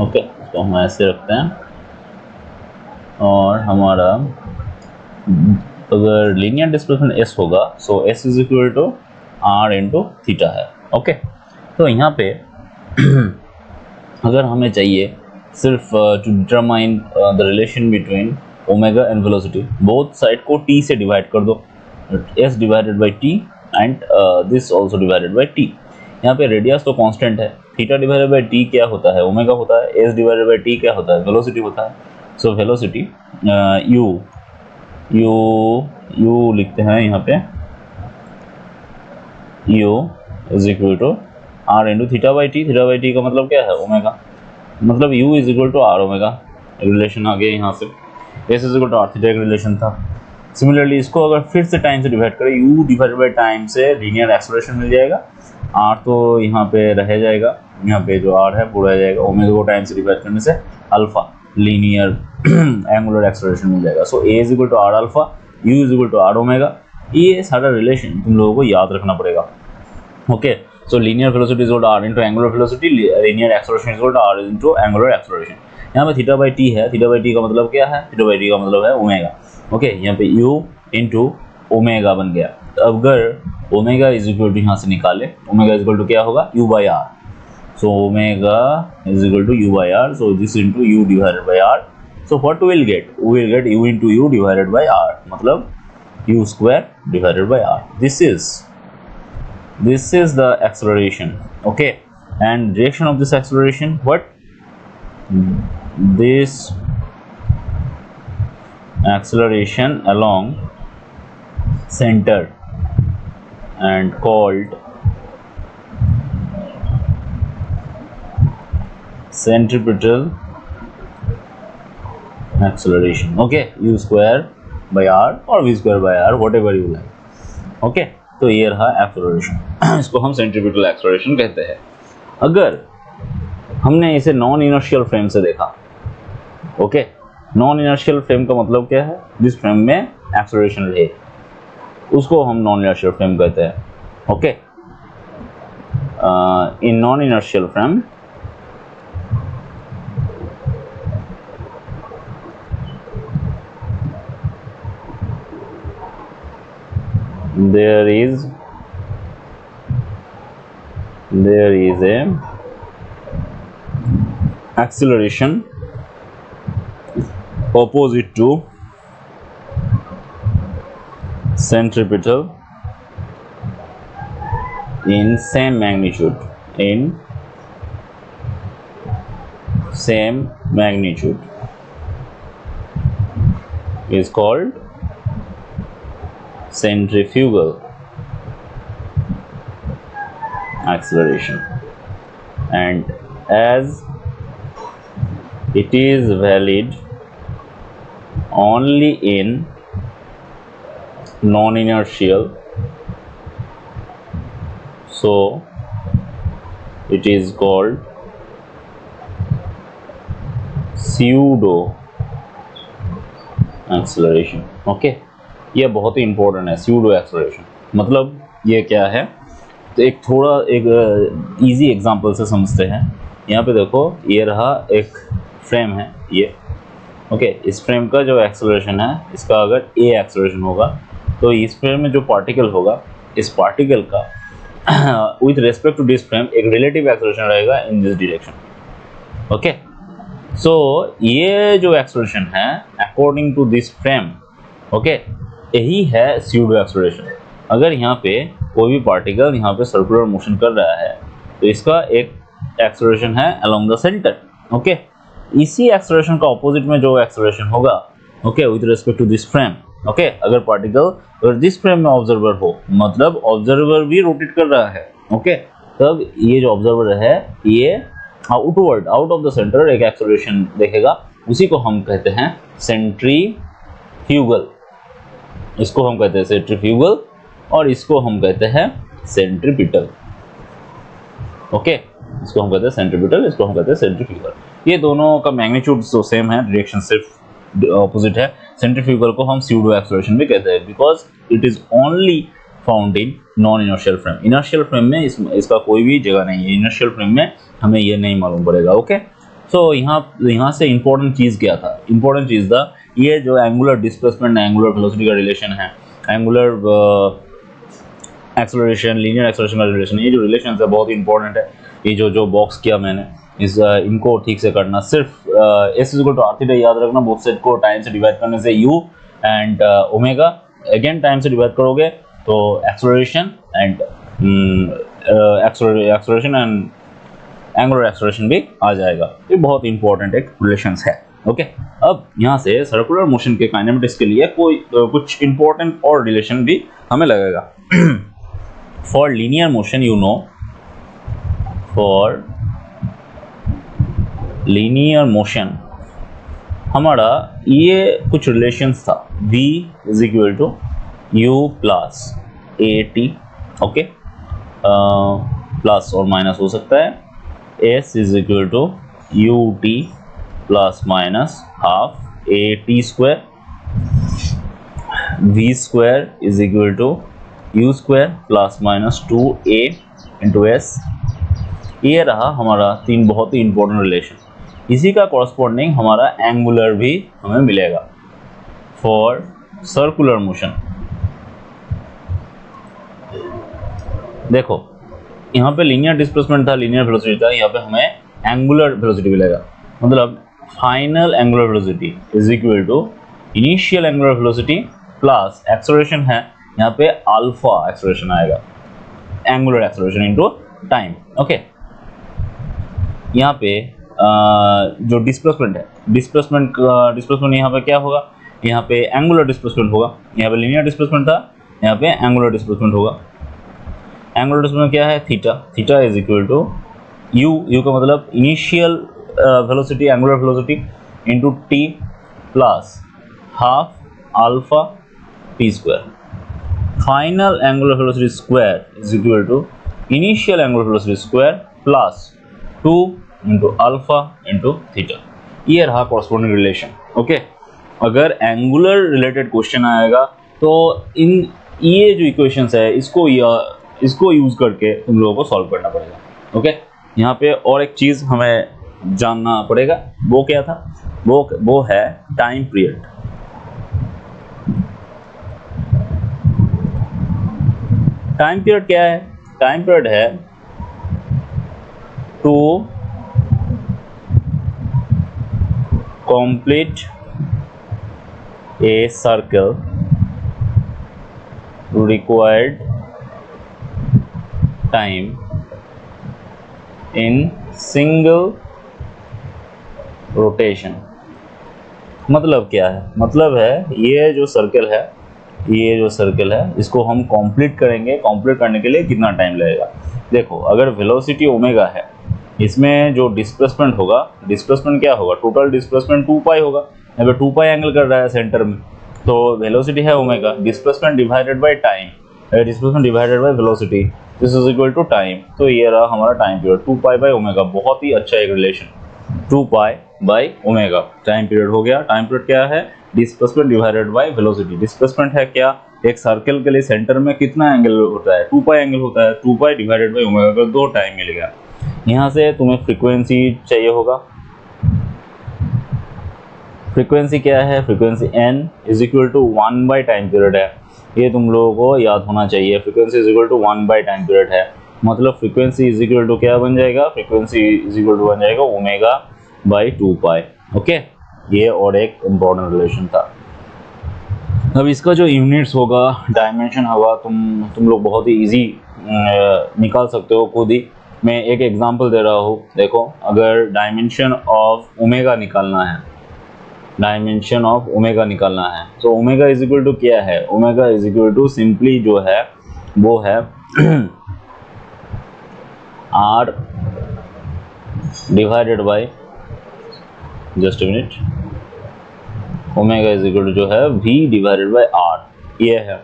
ओके, इसको हम ऐसे रखते हैं और हमारा अगर लीनियर डिस्प्लेसमेंट एस होगा so S is equal to R into theta है। ओके, तो यहाँ पे अगर हमें चाहिए सिर्फ to determine the relation between omega and velocity, both side को टी से डिवाइड कर दो, S divided by T and this also divided by T. यहाँ पे रेडियस तो कांस्टेंट है, थीटा डिवाइडेड बाई टी क्या होता है? ओमेगा होता है। एस डिवाइडेड बाई टी क्या होता है? वेलोसिटी होता है। सो वेलोसिटी यू लिखते हैं यहाँ पे, u is equal to R into theta by T. Theta by T का मतलब क्या है? ओमेगा, मतलब u is equal to are omega. Relation आ गया यहाँ से। S is equal to are theta एक रिलेशन था। सिमिलरली इसको अगर फिर से टाइम से डिवाइड करें, u डिवाइडेड बाई टाइम से लीनियर एक्सेलरेशन मिल जाएगा। r तो यहाँ पे रह जाएगा, यहाँ पे जो r है वो रह जाएगा। ओमेगा को टाइम से डिवाइड करने से अल्फा लीनियर एंगुलर एक्सेलरेशन मिल जाएगा। So a is equal to r alpha, u is equal to are omega. ये सारा रिलेशन तुम लोगों को याद रखना पड़ेगा। Okay, so linear velocity is equal to r into angular velocity, linear acceleration is equal to r into angular acceleration। यहाँ पे थीटा बाई टी है, थीटा बाई टी का मतलब क्या है? थीटा बाई टी का मतलब है ओमेगा। ओके, यहाँ पे u इंटू ओमेगा बन गया। तो अगर ओमेगा इज इक्वल टू यहाँ से निकाले, ओमेगा इज इक्वल टू क्या होगा? u by r. So omega is equal to u by r, so this into u divided by r. So what will get? We will get u into u divided by r, मतलब u square divided by r. This is the acceleration. Okay, and direction of this acceleration, what? This acceleration along center and called centripetal acceleration. Okay, u square by r or v square by r, whatever you like. Okay, तो ये रहा acceleration. इसको हम centripetal acceleration कहते हैं। अगर हमने इसे नॉन इनर्शियल फ्रेम से देखा, ओके, नॉन इनर्शियल फ्रेम का मतलब क्या है? जिस फ्रेम में एक्सेलरेशन रहे उसको हम नॉन इनर्शियल फ्रेम कहते हैं। Okay, in non inertial frame there is a acceleration opposite to centripetal in same magnitude is called centrifugal acceleration, and as it is valid only in non-inertial, so it is called pseudo acceleration. Okay, ये बहुत ही important है pseudo acceleration. मतलब ये क्या है, तो एक थोड़ा एक इजी एग्जांपल से समझते हैं। यहाँ पे देखो, ये रहा एक फ्रेम है ये। ओके, इस फ्रेम का जो एक्सेलरेशन है, इसका अगर ए एक्सेलरेशन होगा तो इस फ्रेम में जो पार्टिकल होगा, इस पार्टिकल का with respect to this frame एक रिलेटिव एक्सेलरेशन रहेगा in this direction. Okay, so ये जो एक्सेलरेशन है according to this frame, okay, यही है स्यूडो एक्सेलरेशन। अगर यहाँ पे कोई भी पार्टिकल यहाँ पे सर्कुलर मोशन कर रहा है तो इसका एक एक्सेलरेशन है अलोंग द सेंटर। ओके, इसी एक्सेलरेशन का ऑपोजिट में जो एक्सेलरेशन होगा, okay, with respect to this frame. Okay, अगर पार्टिकल अगर दिस फ्रेम में ऑब्जर्वर हो, मतलब ऑब्जर्वर भी रोटेट कर रहा है, ओके, तब ये जो ऑब्जर्वर है ये outward, out of the centre एक एक्सेलरेशन देखेगा। उसी को हम कहते हैं सेंट्रीफ्यूगल। इसको हम कहते हैं सेंट्रीफ्यूगल और इसको हम कहते हैं सेंट्रीपिटल। ओके, इसको हम कहते हैं सेंट्रीपिटल, इसको हम कहते हैं सेंट्रीफ्यूगल। ये दोनों का मैग्नीट्यूड तो सेम है, डायरेक्शन सिर्फ ऑपोजिट है। सेंट्रीफ्यूगल को हम स्यूडो एक्सेलरेशन भी कहते हैं because it is only found in non inertial frame. Inertial frame में इसका कोई भी जगह नहीं है। इनर्शियल फ्रेम में हमें ये नहीं मालूम पड़ेगा। ओके, सो यहाँ से इंपॉर्टेंट चीज़ क्या था? इंपॉर्टेंट चीज़ था ये जो एंगुलर डिस्प्लेसमेंट एंगुलर वेलोसिटी का रिलेशन है, एंगुलर एक्सेलरेशन लीनियर एक्सेलरेशन का रिलेशन, ये जो रिलेशन है बहुत इंपॉर्टेंट है। ये जो बॉक्स किया मैंने इनको ठीक से करना। सिर्फ s is equal to are theta याद रखना, बोथ साइड को टाइम से डिवाइड करने से u and omega, again time से डिवाइड करोगे तो acceleration and acceleration and angular acceleration भी आ जाएगा। ये बहुत इंपॉर्टेंट एक रिलेशंस है। ओके, अब यहाँ से सर्कुलर मोशन के काइनेमेटिक्स के लिए कोई कुछ इंपॉर्टेंट और रिलेशन भी हमें लगेगा। For linear motion you know, for linear motion हमारा ये कुछ रिलेशंस था। v is equal to u plus a t, okay, plus और माइनस हो सकता है। s is equal to u t plus minus half a t square. v square is equal to u square plus minus 2a into s. ये रहा हमारा तीन बहुत ही important relation. इसी का कॉरस्पॉन्डिंग हमारा एंगुलर भी हमें मिलेगा फॉर सर्कुलर मोशन। देखो, यहाँ पे लीनियर डिस्प्लेसमेंट था, लीनियर वेलोसिटी था, यहाँ पे हमें एंगुलर वेलोसिटी मिलेगा। मतलब final angular velocity is equal to initial angular velocity plus acceleration है, यहाँ पे अल्फा एक्सेलरेशन आएगा, angular acceleration into time. Okay, यहाँ पे जो डिस्प्लेसमेंट है, डिस्प्लेसमेंट यहाँ पे क्या होगा? यहाँ पे एंगुलर डिस्प्लेसमेंट होगा। यहाँ पे लीनियर डिस्प्लेसमेंट था, यहाँ पे एंगुलर डिस्प्लेसमेंट होगा। एंगुलर डिस्प्लेसमेंट क्या है? Theta. Theta is equal to u का मतलब initial velocity angular velocity into t plus half alpha t square. Final angular velocity square is equal to initial angular velocity square plus 2 into alpha into theta. ये रहा corresponding relation. Okay, अगर angular related question आएगा तो ये जो equations है इसको use करके तुम लोगों को सॉल्व करना पड़ेगा। ओके, यहाँ पे और एक चीज हमें जानना पड़ेगा, वो क्या था? वो है टाइम पीरियड। टाइम पीरियड क्या है? टाइम पीरियड है to complete a circle required time in single rotation। मतलब क्या है? मतलब है ये जो सर्कल है इसको हम कंप्लीट करेंगे। कंप्लीट करने के लिए कितना टाइम लगेगा? देखो, अगर वेलोसिटी ओमेगा है, इसमें जो डिस्प्लेसमेंट होगा, डिस्प्लेसमेंट क्या होगा? टोटल डिस्प्लेसमेंट 2 पाई होगा। अगर 2 पाई एंगल कर रहा है सेंटर में, तो वेलोसिटी है omega, displacement divided by time, displacement divided by velocity, this is equal to time. तो ये रहा हमारा time period 2 pi by omega. बहुत ही अच्छा एक relation, 2 pi by omega. Time period हो गया। टाइम पीरियड क्या है? Displacement divided by velocity. Displacement है क्या? एक सर्कल के लिए सेंटर में कितना एंगल होता है? 2 पाई एंगल होता है। 2 पाई डिवाइडेड बाय ओमेगा का 2 टाइम मिल गया। यहाँ से तुम्हें फ्रीक्वेंसी चाहिए होगा। फ्रीक्वेंसी क्या है? Frequency n is equal to 1 by time period है। ये तुम लोगों को याद होना चाहिए। Frequency is equal to 1 by time period है, मतलब फ्रीक्वेंसी इज इक्वल टू क्या बन जाएगा? फ्रीक्वेंसी इज इक्वल टू बन जाएगा ओमेगा बाई 2 पाई। ओके, ये और एक इम्पोर्टेंट रिलेशन था। अब इसका जो यूनिट्स होगा, डायमेंशन होगा, तुम लोग बहुत ही इजी निकाल सकते हो खुद ही। मैं एक एग्जांपल दे रहा हूँ। देखो, अगर डायमेंशन ऑफ ओमेगा निकालना है, डायमेंशन ऑफ ओमेगा निकालना है, तो ओमेगा इज इक्वल टू क्या है? Omega is equal to simply जो है वो है r divided by, just a minute, omega is equal to जो है v डिवाइडेड बाय आर, ये है।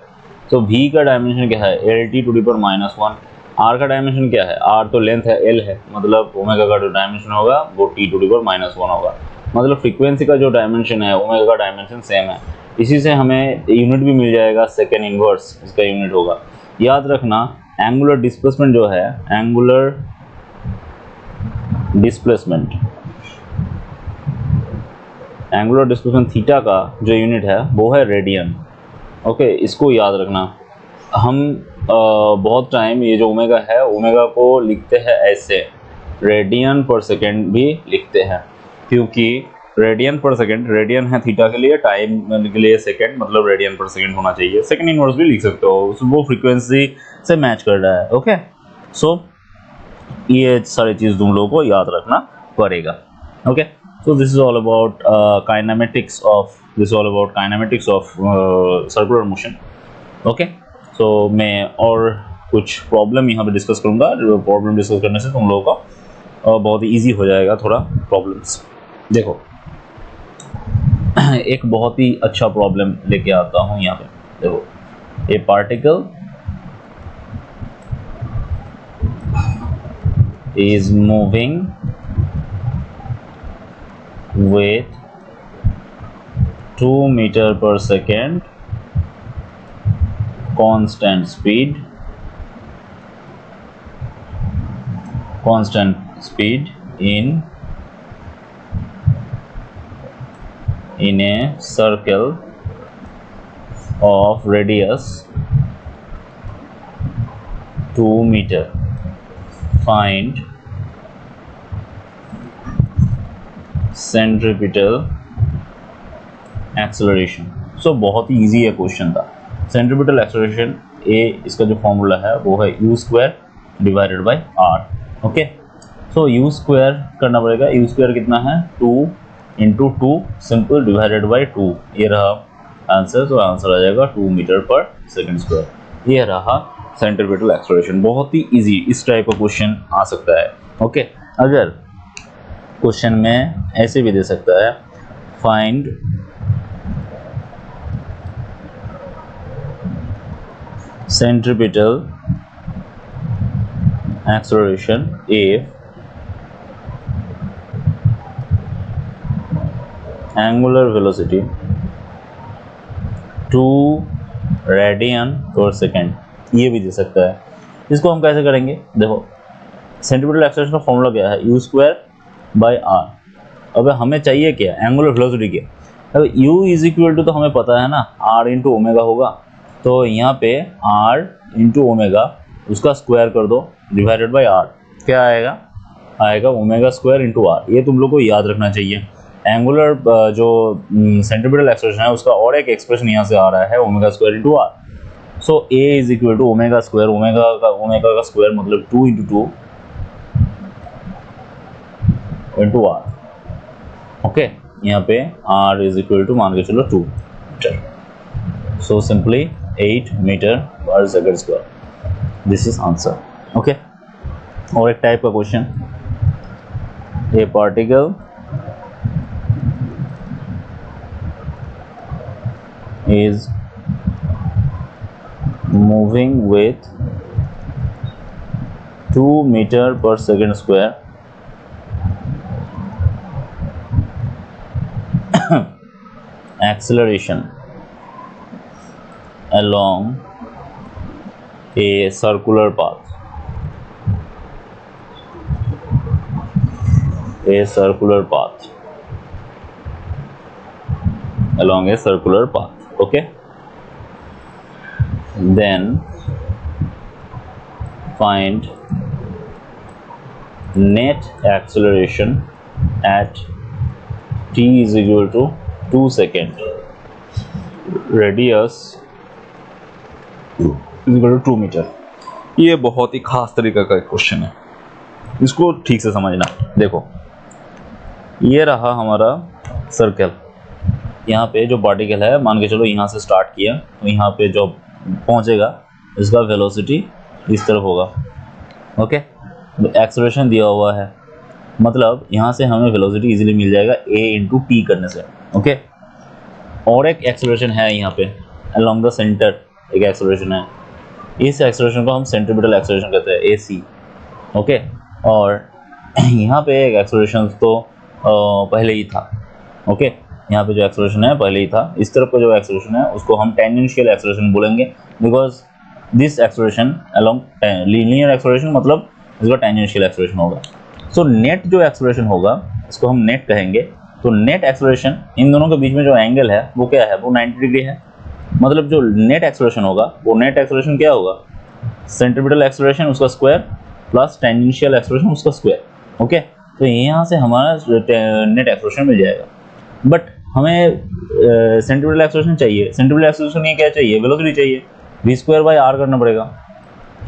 तो v का डायमेंशन क्या है? L T to the power -1। r का डायमेंशन क्या है? r तो लेंथ है, l है, मतलब ओमेगा का जो डायमेंशन होगा वो t टू दी पावर -1 होगा। मतलब फ्रीक्वेंसी का जो डायमेंशन है, ओमेगा का डायमेंशन सेम है। इसी से हमें यूनिट भी मिल जाएगा, सेकेंड इनवर्स इसका यूनिट होगा। याद रखना, एंगुलर डिस्प्लेसमेंट जो है, angular displacement, angular displacement theta का जो यूनिट है वो है रेडियन। ओके, इसको याद रखना। हम बहुत टाइम ये जो ओमेगा है, ओमेगा को लिखते हैं ऐसे, रेडियन पर सेकेंड भी लिखते हैं, क्योंकि रेडियन पर सेकेंड, रेडियन है थीटा के लिए, टाइम के लिए सेकेंड, मतलब रेडियन पर सेकेंड होना चाहिए। सेकेंड इनवर्स भी लिख सकते हो, वो फ्रीक्वेंसी से मैच कर रहा है। ओके, सो ये सारी चीज़ तुम लोगों को याद रखना पड़ेगा। Okay, so this is all about kinematics of circular motion. okay, so मैं और कुछ प्रॉब्लम यहाँ पे डिस्कस करूँगा। प्रॉब्लम डिस्कस करने से तुम लोगों का बहुत ही ईजी हो जाएगा थोड़ा प्रॉब्लम्स। देखो, एक बहुत ही अच्छा प्रॉब्लम लेके आता हूँ यहाँ पे। देखो, ए particle is moving with 2 meter per second constant speed in a circle of radius 2 meter. Find centripetal acceleration. So बहुत ही इजी है क्वेश्चन था। सेंट्रीपिटल एक्सेलरेशन ए, इसका जो फॉर्मूला है वो है u square divided by r। Okay, so u square करना पड़ेगा। u स्क्वायर कितना है? 2 इंटू 2 सिंपल डिवाइडेड बाय 2, ये रहा आंसर। तो आंसर आ जाएगा 2 मीटर पर सेकेंड स्क्वायर। ये रहा सेंट्रीपिटल एक्सेलरेशन। बहुत ही इजी इस टाइप का क्वेश्चन आ सकता है। ओके, अगर क्वेश्चन में ऐसे भी दे सकता है, find centripetal acceleration if angular velocity 2 radian per second, ये भी दे सकता है। इसको हम कैसे करेंगे? देखो, सेंट्रीपिटल एक्सेलरेशन का फॉर्मूला क्या है? u square by r. अब हमें चाहिए क्या? एंगुलर वेलोसिटी क्या? अब u इज इक्वल टू तो हमें पता है ना, r इंटू ओमेगा होगा। तो यहाँ पे r इंटू ओमेगा, उसका स्क्वायर कर दो डिवाइडेड बाय r। क्या आएगा? आएगा ओमेगा स्क्वायर इंटू r। ये तुम लोग को याद रखना चाहिए। एंगुलर जो सेंट्रीपिटल एक्सेलरेशन है उसका और एक एक्सप्रेशन यहाँ से आ रहा है, omega square into r। So a is equal to omega square, omega का स्क्वायर मतलब 2 इंटू 2 इंटू r। ओके, यहाँ पे r इज इक्वल टू मान के चलो 2 मीटर। सो सिंपली 8 मीटर पर second square. This is answer. Okay, और एक टाइप का question, A particle is moving with 2 meter per second square acceleration along a circular path, along a circular path. Okay, then find net acceleration at t is equal to 2 second, radius is equal to 2 metre. ये बहुत ही खास तरीका का question है, इसको ठीक से समझना। देखो, ये रहा हमारा सर्कल, यहाँ पे जो पार्टिकल है, मान के चलो यहाँ से स्टार्ट किया तो यहाँ पे जो पहुँचेगा इसका वेलोसिटी इस तरफ होगा। ओके, एक्सेलरेशन दिया हुआ है, मतलब यहाँ से हमें वेलोसिटी इजीली मिल जाएगा a इंटू टी करने से। ओके, और एक एक्सेलरेशन है यहाँ पे अलोंग द सेंटर, एक एक्सेलरेशन है, इस एक्सेलरेशन को हम सेंट्रीपिटल एक्सेलरेशन कहते हैं, AC। ओके, और यहाँ पे एक एक्सेलरेशन तो पहले ही था। ओके, यहाँ पे जो एक्सेलरेशन है पहले ही था, इस तरफ का जो एक्सेलरेशन है उसको हम टेंजेंशियल एक्सेलरेशन बोलेंगे, because this acceleration along linear acceleration, मतलब इसका टेंजेंशियल एक्सेलरेशन होगा। सो नेट जो एक्सेलरेशन होगा इसको हम नेट कहेंगे। तो नेट एक्सेलरेशन, इन दोनों के बीच में जो एंगल है वो क्या है, वो 90 डिग्री है। मतलब जो नेट एक्सेलरेशन होगा वो नेट एक्सेलरेशन क्या होगा, सेंट्रीपिटल एक्सेलरेशन उसका स्क्वायर प्लस टेंजेंशियल एक्सेलरेशन उसका स्क्वायर। ओके, तो यहाँ से हमारा नेट एक्सेलरेशन मिल जाएगा। बट हमें सेंट्रीपिटल एक्सेलरेशन चाहिए। सेंट्रीपिटल एक्सेलरेशन ये क्या चाहिए, वेलोसिटी चाहिए, v स्क्वायर बाई आर करना पड़ेगा।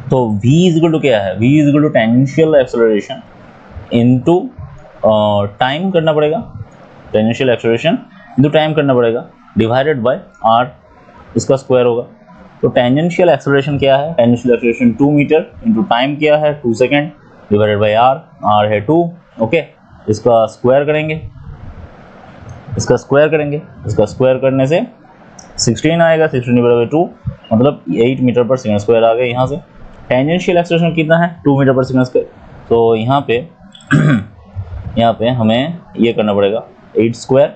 तो v इज इक्वल टू क्या है, v is equal to tangential acceleration into time करना पड़ेगा, टेंजेंशियल एक्सेलरेशन इनटू टाइम करना पड़ेगा, डिवाइडेड बाय r, इसका स्क्वायर होगा। तो टेंजेंशियल एक्सेलरेशन क्या है, tangential acceleration 2 metre into time क्या है 2 सेकेंड, डिवाइडेड बाय r है 2। ओके, इसका स्क्वायर करेंगे, इसका स्क्वायर करने से 16 आएगा, 16 डिवाइडेड बाय 2 मतलब 8 मीटर पर सेकंड स्क्वायर आ गया। यहाँ से टेंजेंशियल एक्सेलरेशन कितना है, 2 मीटर पर सेकंड स्क्वायर। तो यहाँ पे हमें ये करना पड़ेगा 8 स्क्वायर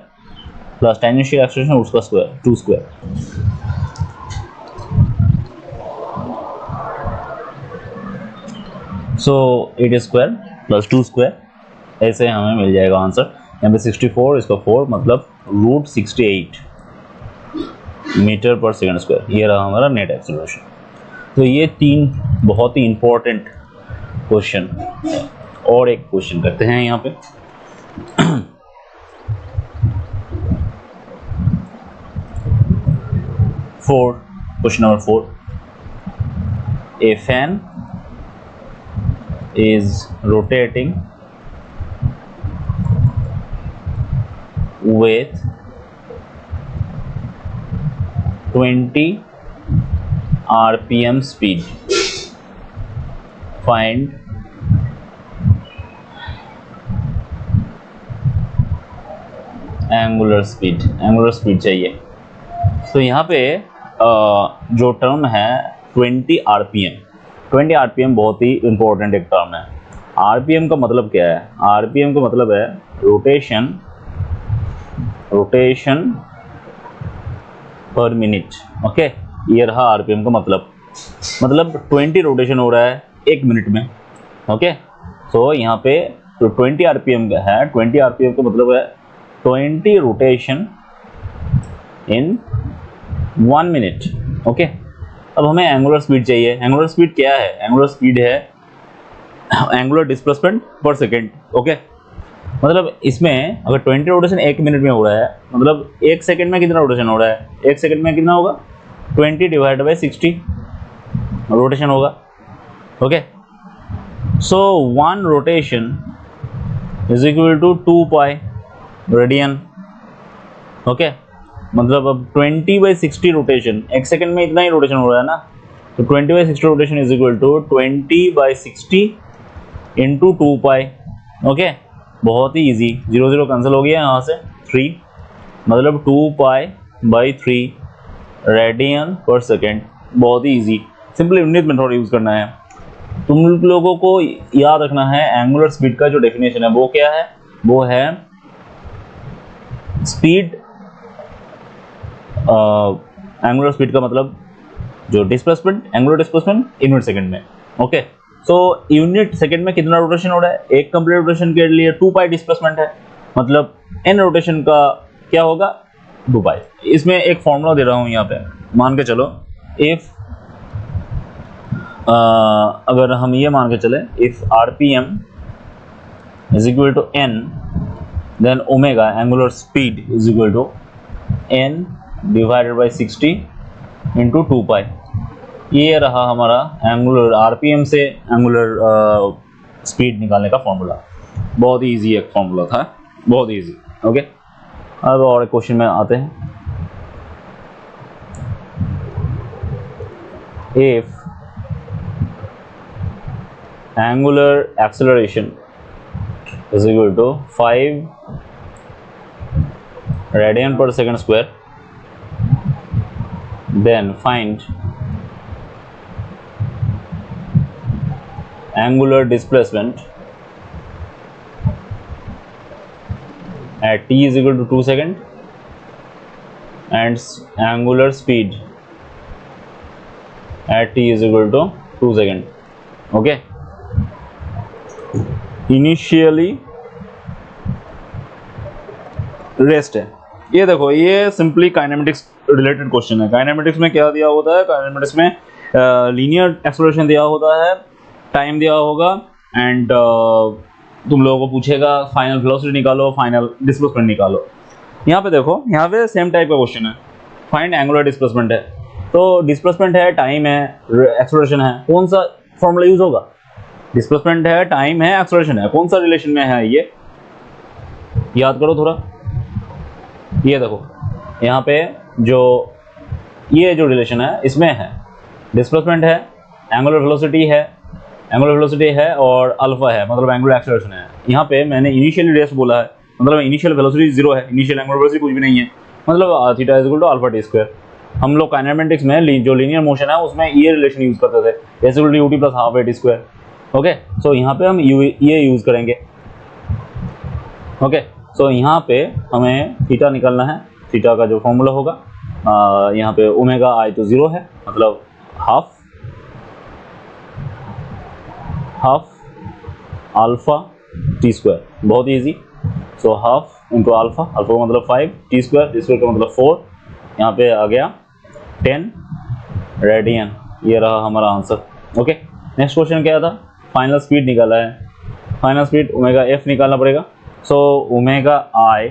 प्लस टेंजेंशियल एक्सेलरेशन उसका स्क्वायर 2 स्क्वायर। सो 8 स्क्वायर प्लस 2 स्क्वायर, ऐसे हमें मिल जाएगा आंसर। यहाँ पे 64, इसका 4 मतलब √68 मीटर पर सेकंड स्क्वायर। ये रहा हमारा नेट एक्सेलरेशन। तो ये 3 बहुत ही इंपॉर्टेंट क्वेश्चन। और एक क्वेश्चन करते हैं यहाँ पे। Question number 4, A fan is rotating with 20 rpm speed. Find angular speed चाहिए। तो यहाँ पे जो टर्म है 20 rpm, 20 आरपीएम बहुत ही इंपॉर्टेंट एक टर्म है। आरपीएम का मतलब क्या है, आरपीएम का मतलब है रोटेशन पर मिनट। ओके, ये रहा आरपीएम का मतलब 20 रोटेशन हो रहा है 1 मिनट में। ओके, तो यहाँ पे तो 20 आरपीएम का है, 20 आरपीएम का मतलब है 20 रोटेशन इन 1 मिनट। ओके, अब हमें एंगुलर स्पीड चाहिए। एंगुलर स्पीड क्या है, एंगुलर स्पीड है एंगुलर डिस्प्लेसमेंट पर सेकेंड। ओके, मतलब इसमें अगर 20 रोटेशन 1 मिनट में हो रहा है, मतलब 1 सेकेंड में कितना रोटेशन हो रहा है, 1 सेकेंड में कितना होगा 20 डिवाइड बाई 60 रोटेशन होगा। Okay, so 1 rotation is equal to 2 pi radian. Okay, मतलब अब 20/60 रोटेशन, 1 सेकेंड में इतना ही रोटेशन हो रहा है ना, तो 20/60 rotation is equal to 20/60 into 2 pi. Okay, बहुत ही इजी, 0 0 कैंसिल हो गया यहाँ से, 3 मतलब 2 pi by 3 radian per second. बहुत ही easy, simple unit method use करना है। तुम लोगों को याद रखना है एंगुलर स्पीड का जो डेफिनेशन है वो क्या है, वो है स्पीड, एंगुलर स्पीड का मतलब जो displacement, angular displacement unit second में। ओके, सो यूनिट सेकंड में कितना रोटेशन हो रहा है, एक कंप्लीट रोटेशन के लिए 2 पाई डिस्प्लेसमेंट है, मतलब एन रोटेशन का क्या होगा 2 पाई। इसमें एक फॉर्मूला दे रहा हूं यहाँ पे, मान के चलो इफ अगर हम ये मान के चले if RPM is equal to n, then omega angular speed is equal to n divided by 60 into 2 pi. ये रहा हमारा एंगुलर आरपीएम से एंगुलर स्पीड निकालने का फॉर्मूला। बहुत ही इजी एक फॉर्मूला था, बहुत इजी। ओके, अब और एक क्वेश्चन में आते हैं। If angular acceleration is equal to 5 radian per second square, then find angular displacement at t is equal to 2 seconds and angular speed at t is equal to 2 seconds। okay, initially rest है। ये देखो, ये simply kinematics related question है। Kinematics में क्या दिया होता है, काइनेमेटिक्स में लीनियर एक्सेलरेशन दिया होता है, टाइम दिया होगा एंड तुम लोगों को पूछेगा फाइनल वेलोसिटी निकालो, फाइनल डिस्प्लेसमेंट निकालो। यहाँ पे देखो, यहाँ पे सेम टाइप का क्वेश्चन है, फाइंड एंगुलर डिस्प्लेसमेंट है, तो डिस्प्लेसमेंट है, टाइम है, एक्सेलरेशन है, कौन सा फॉर्मूला यूज होगा? डिस्प्लेसमेंट है, टाइम है, एक्सेलरेशन है, कौन सा रिलेशन में है ये याद करो थोड़ा। ये देखो यहाँ पे जो ये जो रिलेशन है इसमें है डिस्प्लेसमेंट है, एंगुलर वेलोसिटी है और अल्फा है, मतलब एंगुलर एक्सेलरेशन है। यहाँ पे मैंने इनिशियली रेस्ट बोला है, मतलब इनिशियल वेलोसिटी 0 है, इनिशियल एंगुलर वेलोसिटी कुछ भी नहीं है, मतलब theta is equal to alpha t square. हम लोग काइनेमेटिक्स में जो लीनियर मोशन है उसमें ये रिलेशन यूज करते थे, s equal to ut plus half a t square. Okay, so यहाँ पे हम ये यूज करेंगे। ओके, सो यहाँ पे हमें थीटा निकालना है, थीटा का जो फॉर्मूला होगा यहाँ पे ओमेगा आई तो 0 है, मतलब हाफ अल्फा टी स्क्वायर, बहुत easy. So half into alpha, alpha का मतलब 5, टी स्क्वायर का मतलब 4, यहाँ पे आ गया 10 रेडियन। ये रहा हमारा आंसर। ओके, नेक्स्ट क्वेश्चन क्या था, फाइनल स्पीड निकाला है, फाइनल स्पीड ओमेगा एफ निकालना पड़ेगा। सो ओमेगा आई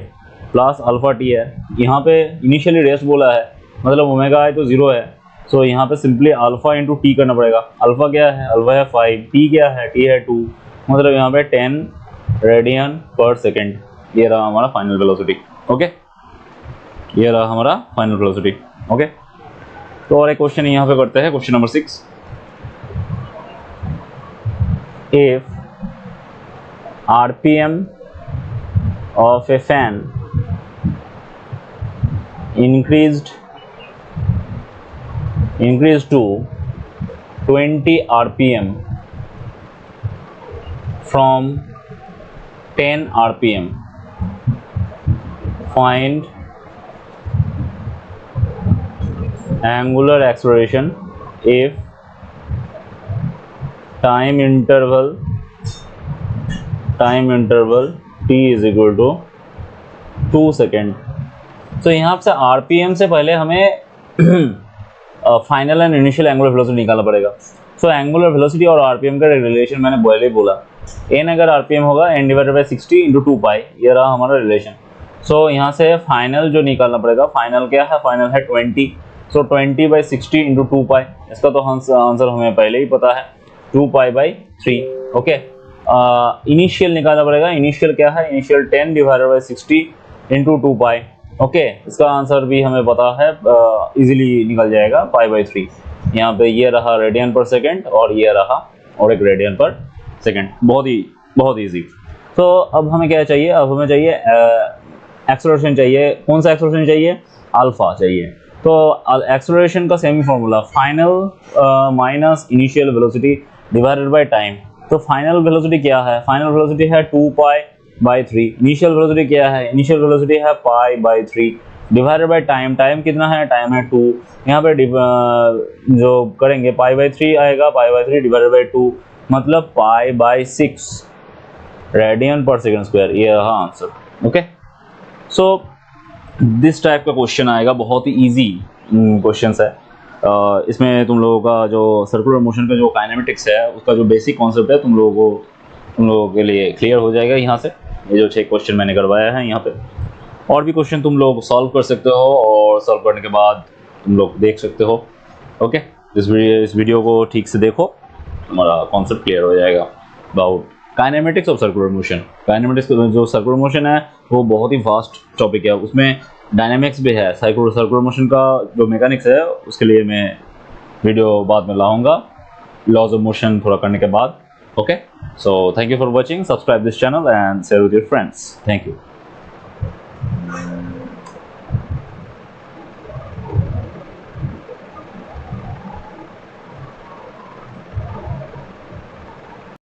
प्लस अल्फा टी है, यहाँ पे इनिशियली रेस्ट बोला है, मतलब ओमेगा आई तो 0 है, सो यहाँ पे सिंपली अल्फा इंटू टी करना पड़ेगा। अल्फा क्या है, अल्फा है 5, टी क्या है, टी है 2, मतलब यहाँ पे 10 रेडियन पर सेकेंड। ये रहा हमारा फाइनल वेलोसिटी। ओके, ये रहा हमारा फाइनल वेलोसिटी। ओके, तो और एक क्वेश्चन यहाँ पे करते हैं, question number 6। If RPM of a fan increased to 20 RPM from 10 RPM, find angular acceleration if time interval t is equal to 2 second. तो यहाँ से आरपीएम से पहले हमें final and initial angular velocity निकालना पड़ेगा। सो एंगुलर वेलोसिटी और RPM का रिलेशन मैंने पहले ही बोला, एन अगर आरपीएम होगा N divided by 60 into 2 pi, ये रहा हमारा रिलेशन। सो यहाँ से फाइनल जो निकालना पड़ेगा, फाइनल क्या है, फाइनल है 20, सो 20 बाई 60 इंटू 2 पाई, इसका तो आंसर हमें पहले ही पता है 2 पाई बाई 3। ओके, इनिशियल निकालना पड़ेगा, इनिशियल क्या है, initial 10 divided by 60 into 2 pi. Okay, इसका आंसर भी हमें पता है, इजीली निकल जाएगा पाई बाई 3। यहाँ पे ये रहा रेडियन पर सेकेंड और ये रहा और एक रेडियन पर सेकेंड, बहुत इजी। तो अब हमें क्या चाहिए, अब हमें चाहिए एक्सेलरेशन चाहिए। कौन सा एक्सेलरेशन चाहिए, अल्फा चाहिए। तो एक्सेलरेशन का semi formula final minus initial velocity divided by time. तो फाइनल वेलोसिटी क्या है, फाइनल वेलोसिटी है 2 पाई बाई 3। इनिशियल वेलोसिटी क्या है, इनिशियल वेलोसिटी है पाई by 3 divided by time, time कितना है, टाइम है 2। यहाँ पे जो करेंगे पाई बाई 3 आएगा, पाई बाई 3 डिवाइडेड बाई 2 मतलब pi by 6 radian per second square, ये रहा answer. Okay, so this type का क्वेश्चन आएगा, बहुत ही इजी क्वेश्चन है। इसमें तुम लोगों का जो सर्कुलर मोशन का जो काइनेमेटिक्स है उसका जो बेसिक कॉन्सेप्ट है तुम लोगों के लिए क्लियर हो जाएगा यहाँ से। ये जो 6 क्वेश्चन मैंने करवाया है यहाँ पे, और भी क्वेश्चन तुम लोग सॉल्व कर सकते हो और सॉल्व करने के बाद तुम लोग देख सकते हो। ओके, इस वीडियो को ठीक से देखो, तुम्हारा कॉन्सेप्ट क्लियर हो जाएगा about kinematics of circular motion. Kinematics जो सर्कुलर मोशन है वो बहुत ही वास्ट टॉपिक है, उसमें डायनामिक्स भी है। सर्कुलर मोशन का जो मैकेनिक्स है उसके लिए मैं वीडियो बाद में लाऊंगा, लॉज ऑफ मोशन थोड़ा करने के बाद। Okay, so thank you for watching, subscribe this channel and share with your friends. Thank you.